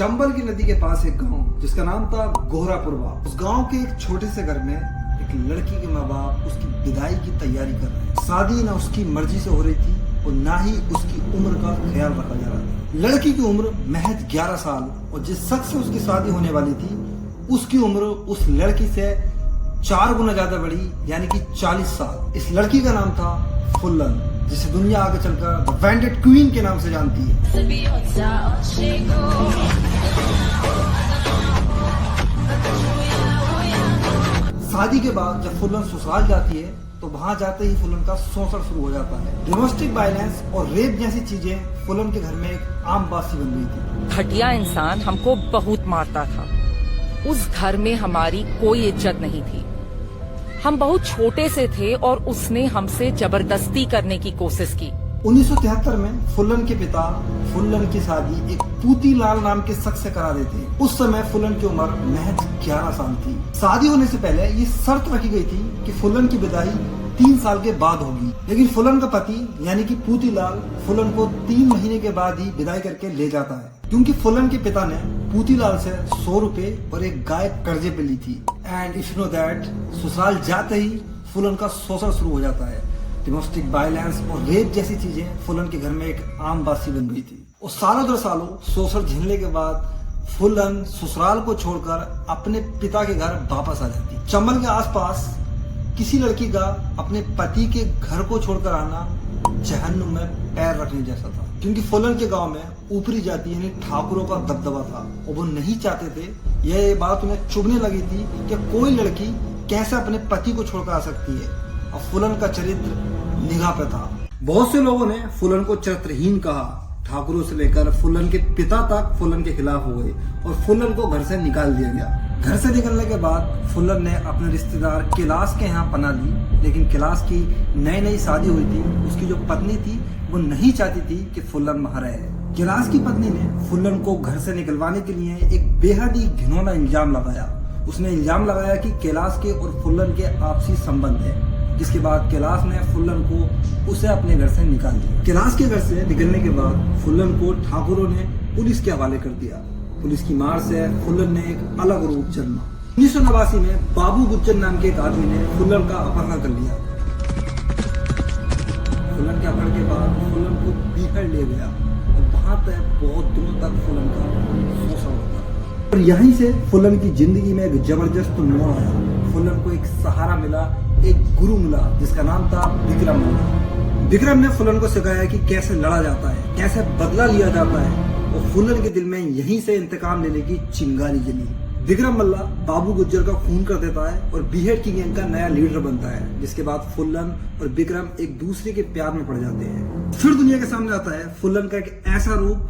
चंबल की नदी के पास एक गांव जिसका नाम था गोहरापुरवा। उस गांव के एक छोटे से घर में एक लड़की के माँ बाप उसकी विदाई की तैयारी कर रहे हैं। शादी ना उसकी मर्जी से हो रही थी और ना ही उसकी उम्र का ख्याल रखा जा रहा था। लड़की की उम्र महज 11 साल और जिस शख्स से उसकी शादी होने वाली थी उसकी उम्र उस लड़की से 4 गुना ज्यादा बड़ी, यानी कि 40 साल। इस लड़की का नाम था फुल्लन, जिसे दुनिया आगे चलकर द वेंडेड क्वीन के नाम से जानती है। शादी के बाद जब फुल्लन ससुराल जाती है तो वहां जाते ही फुल्लन का शोषण शुरू हो जाता है। डोमेस्टिक वायलेंस और रेप जैसी चीजें फुल्लन के घर में एक आम बात सी बन गई थी। घटिया इंसान हमको बहुत मारता था। उस घर में हमारी कोई इज्जत नहीं थी। हम बहुत छोटे से थे और उसने हमसे जबरदस्ती करने की कोशिश की। 1973 में फुल्लन के पिता फुल्लन की शादी एक पूतीलाल नाम के शख्स से करा देते हैं। उस समय फुल्लन की उम्र महज 11 साल थी। शादी होने से पहले ये शर्त रखी गई थी कि फुल्लन की विदाई 3 साल के बाद होगी, लेकिन फुल्लन का पति यानी कि पूतीलाल फुल्लन को 3 महीने के बाद ही विदाई करके ले जाता है, क्योंकि फुल्लन के पिता ने पूतीलाल से 100 रुपए और एक गाय कर्जे पे ली थी। And if you know that, ससुराल जाते ही फुल्लन का शोषण शुरू हो जाता है। डोमेस्टिक वायलेंस और रेप जैसी चीजें फुल्लन के घर में एक आम बात सी बन गई थी। और सालों दर सालों शोषण झेलने के बाद फुल्लन ससुराल को छोड़कर अपने पिता के घर वापस आ जाती। चंबल के आसपास किसी लड़की का अपने पति के घर को छोड़कर आना जहन्नुम में पैर रखने जैसा था, क्योंकि फुल्लन के गांव में ऊपरी जाति यानी ठाकुरों का दबदबा था और वो नहीं चाहते थे, यह बात उन्हें चुभने लगी थी कि कोई लड़की कैसे अपने पति को छोड़कर आ सकती है। और फुल्लन का चरित्र निगाह पे था। बहुत से लोगों ने फुल्लन को चरित्रहीन कहा। ठाकुरों से लेकर फुल्लन के पिता तक फुल्लन के खिलाफ हो गए और फुल्लन को घर से निकाल दिया गया। घर से निकलने के बाद फुल्लन ने अपने रिश्तेदार कैलाश के यहाँ पनाह ली, लेकिन कैलाश की नई शादी हुई थी। उसकी जो पत्नी थी वो नहीं चाहती थी कि फुल्लन वहाँ रहे। कैलाश की पत्नी ने फुल्लन को घर से निकलवाने के लिए एक बेहद ही घिनौना इल्जाम लगाया। उसने इल्जाम लगाया कि कैलाश के और फुल्लन के आपसी संबंध है, जिसके बाद कैलाश ने फुल्लन को उसे अपने घर से निकाल दिया। कैलाश के घर से निकलने के बाद फुल्लन को ठाकुरों ने पुलिस के हवाले कर दिया। पुलिस की मार से फुल्लन ने एक अलग रूप जन्मा। 1989 में बाबू गुज्जर नाम के एक आदमी ने फुल्लन का अपहरण कर लिया। फुल्लन के अपहरण के बाद फुल्लन को बिहार ले गया और वहां तक बहुत दिनों तक फुल्लन का शोषण होता। और यहीं से फुल्लन की जिंदगी में एक जबरदस्त मोड़ आया। फुल्लन को एक सहारा मिला, एक गुरु मिला जिसका नाम था विक्रम। विक्रम ने फुल्लन को सिखाया कि कैसे लड़ा जाता है, कैसे बदला लिया जाता है, और फुल्लन के दिल में यहीं से इंतकाम लेने की चिंगारी जली। विक्रम मल्ला बाबू गुज्जर का खून कर देता है और बीहेड की गैंग का नया लीडर बनता है, जिसके बाद फुल्लन और विक्रम एक दूसरे के प्यार में पड़ जाते हैं। फिर दुनिया के सामने आता है फुल्लन का एक ऐसा रूप,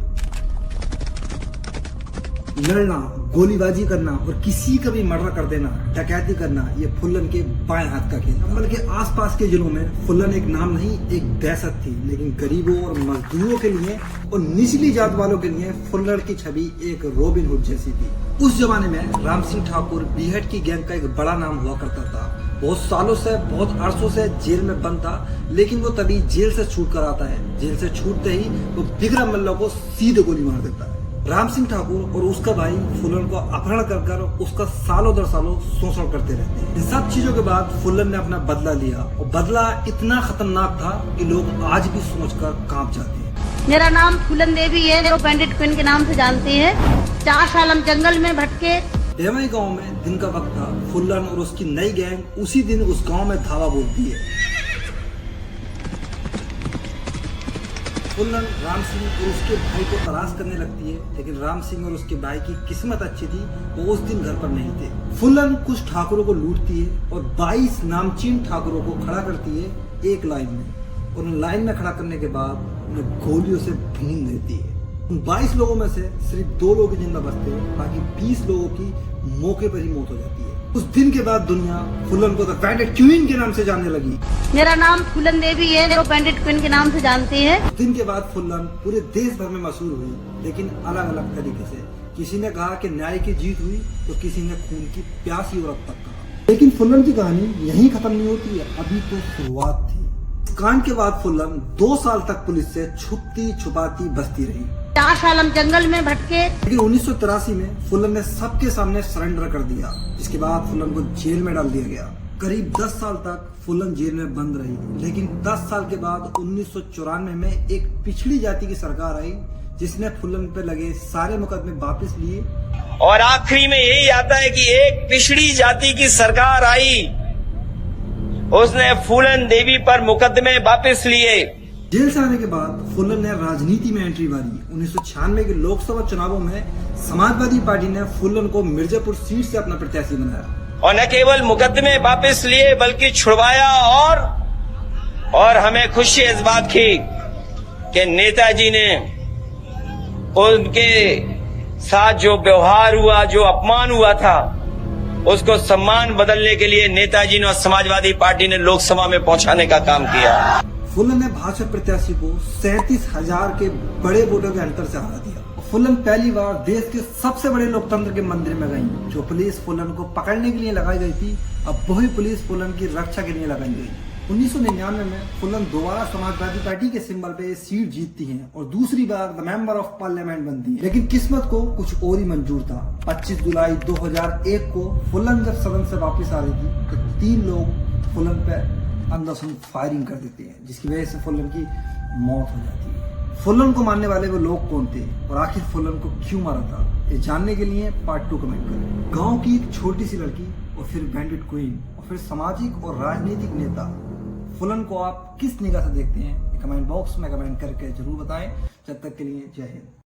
लड़ना, गोलीबाजी करना और किसी का भी मर्डर कर देना, डकैती करना, ये फुल्लन के बाएं हाथ का खेल। चंबल के आसपास के जिलों में फुल्लन एक नाम नहीं, एक दहशत थी, लेकिन गरीबों और मजदूरों के लिए और निचली जात वालों के लिए फुल्लन की छवि एक रॉबिन हुड जैसी थी। उस जमाने में राम सिंह ठाकुर बीहट की गैंग का एक बड़ा नाम हुआ करता था। बहुत सालों से, बहुत अरसों से जेल में बंद था, लेकिन वो तभी जेल से छूट कर आता है। जेल से छूटते ही वो विक्रम मल्ला को सीधे गोली मार देता है। राम सिंह ठाकुर और उसका भाई फुल्लन को अपहरण कर उसका सालों दर सालों शोषण करते रहते हैं। इन सब चीजों के बाद फुल्लन ने अपना बदला लिया और बदला इतना खतरनाक था कि लोग आज भी सोचकर कांप जाते हैं। मेरा नाम फुल्लन देवी है, जो वेंडेड क्वीन के नाम से जानते हैं। 4 साल हम जंगल में भटके। डेमई गांव में दिन का वक्त था। फुल्लन और उसकी नई गैंग उसी दिन उस गांव में धावा बोलती है। फुल्लन राम सिंह और उसके भाई को तलाश करने लगती है, लेकिन राम सिंह और उसके भाई की किस्मत अच्छी थी, वो उस दिन घर पर नहीं थे। फुल्लन कुछ ठाकुरों को लूटती है और 22 नामचीन ठाकुरों को खड़ा करती है एक लाइन में। उन्हें लाइन में खड़ा करने के बाद उन्हें गोलियों से भून देती है। उन 22 लोगों में से सिर्फ 2 लोग जिंदा बचते हैं, बाकी 20 लोगों की मौके पर ही मौत हो जाती है। उस दिन के बाद दुनिया फुल्लन को द वेंडेड क्वीन के नाम से जानने लगी। मेरा नाम फुल्लन देवी है, जो वेंडेड क्वीन के नाम से जानते हैं। उस दिन के बाद फुल्लन पूरे देश भर में मशहूर हुई, लेकिन अलग अलग तरीके से। किसी ने कहा कि न्याय की जीत हुई तो किसी ने खून की प्यासी औरत तक कहा। लेकिन फुल्लन की कहानी यहीं खत्म नहीं होती है, अभी तो शुरुआत थी। कांड के बाद फुल्लन 2 साल तक पुलिस से छुपती छुपाती बचती रही। 4 साल हम जंगल में भटके। लेकिन 1983 में फुलन ने सबके सामने सरेंडर कर दिया, जिसके बाद फुलन को जेल में डाल दिया गया। करीब 10 साल तक फुलन जेल में बंद रही, लेकिन 10 साल के बाद 1994 में एक पिछड़ी जाति की सरकार आई, जिसने फुलन पे लगे सारे मुकदमे वापस लिए। और आखिरी में यही आता है कि एक पिछड़ी जाति की सरकार आई, उसने फूलन देवी पर मुकदमे वापस लिए। जेल से आने के बाद फुलन ने राजनीति में एंट्री मारी। 1996 के लोकसभा चुनावों में समाजवादी पार्टी ने फुलन को मिर्जापुर सीट से अपना प्रत्याशी बनाया। और न केवल मुकदमे वापस लिए बल्कि छुड़वाया। और हमें खुशी इस बात की कि नेताजी ने उनके साथ जो व्यवहार हुआ, जो अपमान हुआ था, उसको सम्मान बदलने के लिए नेताजी ने और समाजवादी पार्टी ने लोकसभा में पहुंचाने का काम किया। फुलन ने भाजपा प्रत्याशी को 37,000 के बड़े वोटों के अंतर से हरा दिया। फुलन पहली बार देश के सबसे बड़े लोकतंत्र के मंदिर में गई। जो पुलिस फुलन को पकड़ने के लिए लगाई गई थी, अब वही पुलिस फुलन की रक्षा के लिए लगाई गई। 1999 में फुलन दोबारा समाजवादी पार्टी के सिंबल पे सीट जीतती हैं और दूसरी बार द मेंबर ऑफ पार्लियामेंट बनती है। लेकिन किस्मत को कुछ और ही मंजूर था। 25 जुलाई 2001 को फुलन जब सदन से वापस आ रही थी तो 3 लोग फुलन पे अंधाधुंध फायरिंग कर देते हैं, जिसकी वजह से फुलन की मौत हो जाती है। फुलन को मारने वाले वो लोग कौन थे और आखिर फुलन को क्यों मारा था, ये जानने के लिए पार्ट 2 कमेंट करें। गाँव की एक छोटी सी लड़की और फिर बैंडिट क्वीन और फिर सामाजिक और राजनीतिक नेता फुलन को आप किस निगाह से देखते हैं, कमेंट बॉक्स में कमेंट करके जरूर बताएं। जब तक के लिए जय हिंद।